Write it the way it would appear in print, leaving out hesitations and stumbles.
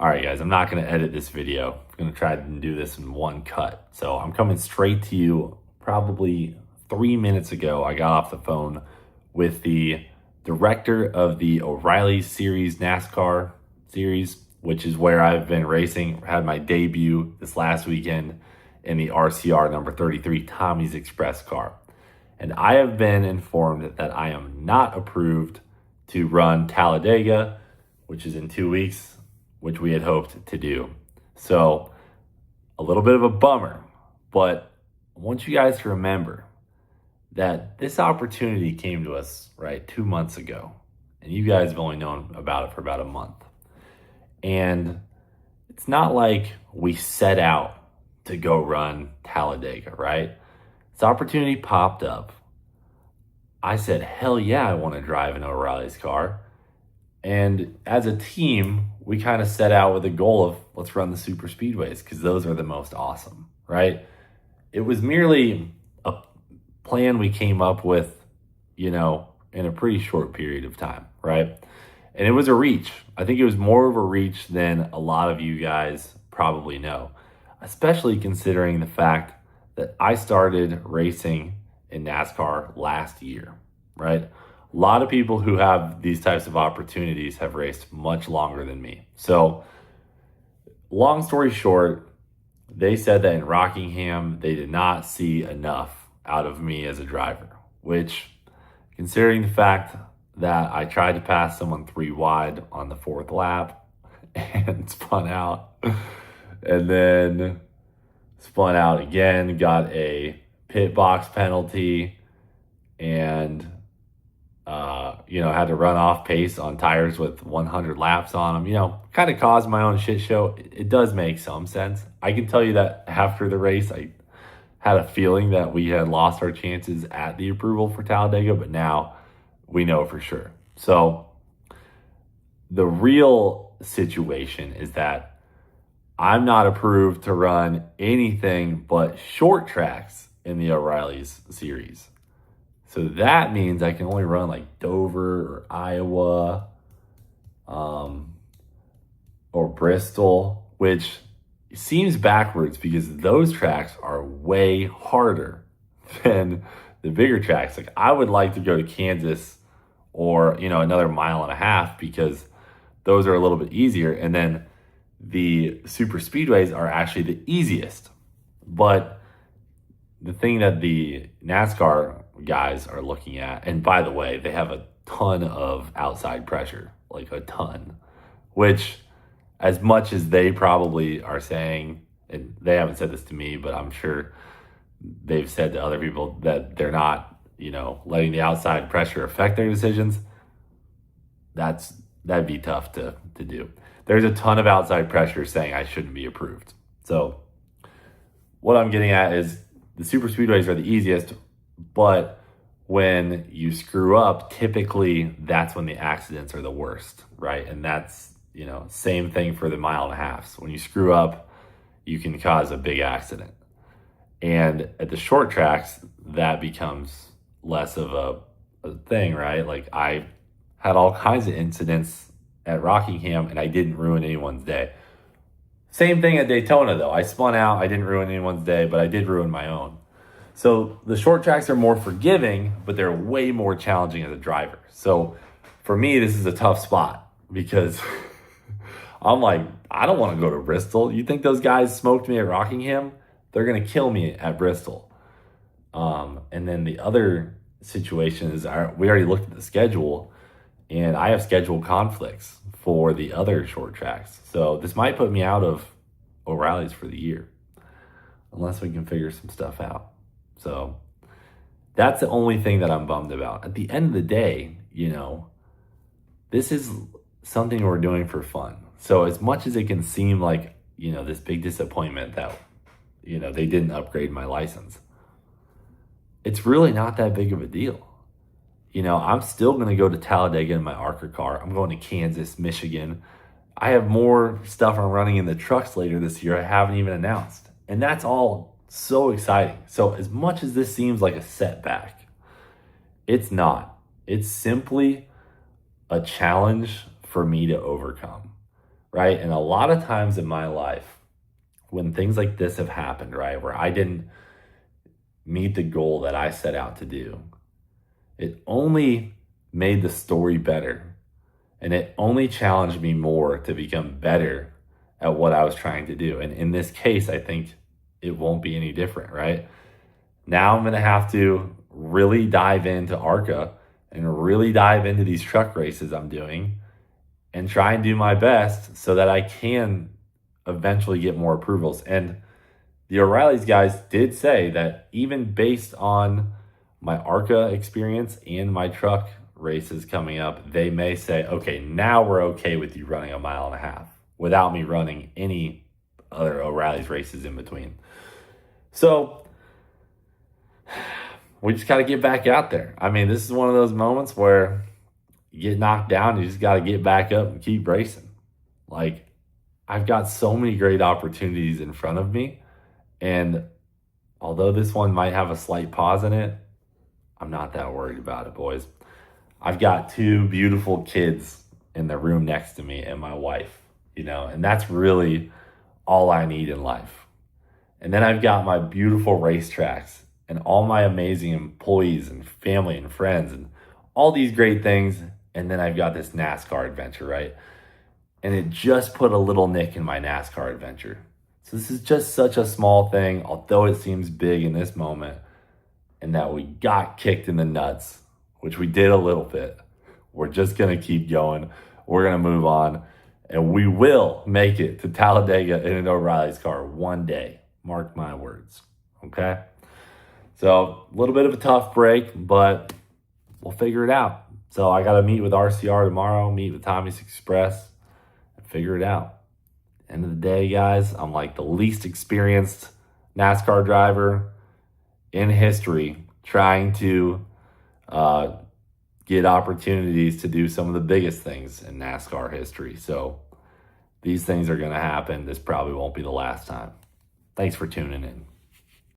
All right, guys, I'm not going to edit this video. I'm going to try to do this in one cut. So I'm coming straight to you. Probably 3 minutes ago, I got off the phone with the director of the O'Reilly Series NASCAR series, which is where I've been racing. Had my debut this last weekend in the RCR number 33 Tommy's Express car. And I have been informed that I am not approved to run Talladega, which is in 2 weeks, which we had hoped to do. So a little bit of a bummer, but I want you guys to remember that this opportunity came to us, right, 2 months ago. And you guys have only known about it for about a month. And it's not like we set out to go run Talladega, right? This opportunity popped up. I said, hell yeah, I want to drive an O'Reilly's car. And as a team, we kind of set out with a goal of let's run the Superspeedways because those are the most awesome, right? It was merely a plan we came up with, in a pretty short period of time, right? And it was a reach. I think it was more of a reach than a lot of you guys probably know, especially considering the fact that I started racing in NASCAR last year, right? A lot of people who have these types of opportunities have raced much longer than me. So long story short, they said that in Rockingham, they did not see enough out of me as a driver, which considering the fact that I tried to pass someone 3 wide on the 4th lap and spun out, and then spun out again, got a pit box penalty, and had to run off pace on tires with 100 laps on them, kind of caused my own shit show. It does make some sense. I can tell you that after the race, I had a feeling that we had lost our chances at the approval for Talladega, but now we know for sure. So the real situation is that I'm not approved to run anything but short tracks in the O'Reilly's series. So that means I can only run like Dover or Iowa or Bristol, which seems backwards because those tracks are way harder than the bigger tracks. Like I would like to go to Kansas or, another 1.5 miles because those are a little bit easier. And then the super speedways are actually the easiest. But the thing that the NASCAR guys are looking at, and by the way, they have a ton of outside pressure, like a ton, which as much as they probably are saying, and they haven't said this to me, but I'm sure they've said to other people that they're not, letting the outside pressure affect their decisions. That'd be tough to do. There's a ton of outside pressure saying I shouldn't be approved. So what I'm getting at is the super speedways are the easiest, but when you screw up, typically that's when the accidents are the worst, right? And that's, same thing for the 1.5 miles. When you screw up, you can cause a big accident. And at the short tracks, that becomes less of a thing, right? Like I had all kinds of incidents at Rockingham and I didn't ruin anyone's day. Same thing at Daytona though. I spun out, I didn't ruin anyone's day, but I did ruin my own. So the short tracks are more forgiving, but they're way more challenging as a driver. So for me, this is a tough spot because I'm like, I don't want to go to Bristol. You think those guys smoked me at Rockingham? They're going to kill me at Bristol. And then the other situation is we already looked at the schedule and I have scheduled conflicts for the other short tracks. So this might put me out of O'Reilly's for the year unless we can figure some stuff out. So that's the only thing that I'm bummed about. At the end of the day, this is something we're doing for fun. So as much as it can seem like, this big disappointment that, they didn't upgrade my license, it's really not that big of a deal. I'm still going to go to Talladega in my ARCA car. I'm going to Kansas, Michigan. I have more stuff I'm running in the trucks later this year I haven't even announced. And that's all so exciting. So as much as this seems like a setback, it's not. It's simply a challenge for me to overcome. right? And a lot of times in my life, when things like this have happened, right, where I didn't meet the goal that I set out to do, it only made the story better. And it only challenged me more to become better at what I was trying to do. And in this case, I think it won't be any different, right? Now I'm going to have to really dive into ARCA and really dive into these truck races I'm doing and try and do my best so that I can eventually get more approvals. And the O'Reilly's guys did say that even based on my ARCA experience and my truck races coming up, they may say, okay, now we're okay with you running 1.5 miles without me running any other O'Reilly's races in between. So we just got to get back out there. I mean, this is one of those moments where you get knocked down, you just got to get back up and keep racing. Like, I've got so many great opportunities in front of me. And although this one might have a slight pause in it, I'm not that worried about it, boys. I've got 2 beautiful kids in the room next to me and my wife, and that's really all I need in life. And then I've got my beautiful racetracks and all my amazing employees and family and friends and all these great things. And then I've got this NASCAR adventure, right? And it just put a little nick in my NASCAR adventure. So this is just such a small thing, although it seems big in this moment, and that we got kicked in the nuts, which we did a little bit. We're just going to keep going. We're going to move on, and we will make it to Talladega in an O'Reilly's car one day. Mark my words, okay? So a little bit of a tough break, but we'll figure it out. So I got to meet with RCR tomorrow, meet with Tommy's Express, and figure it out. End of the day, guys, I'm like the least experienced NASCAR driver in history trying to get opportunities to do some of the biggest things in NASCAR history. So these things are going to happen. This probably won't be the last time. Thanks for tuning in.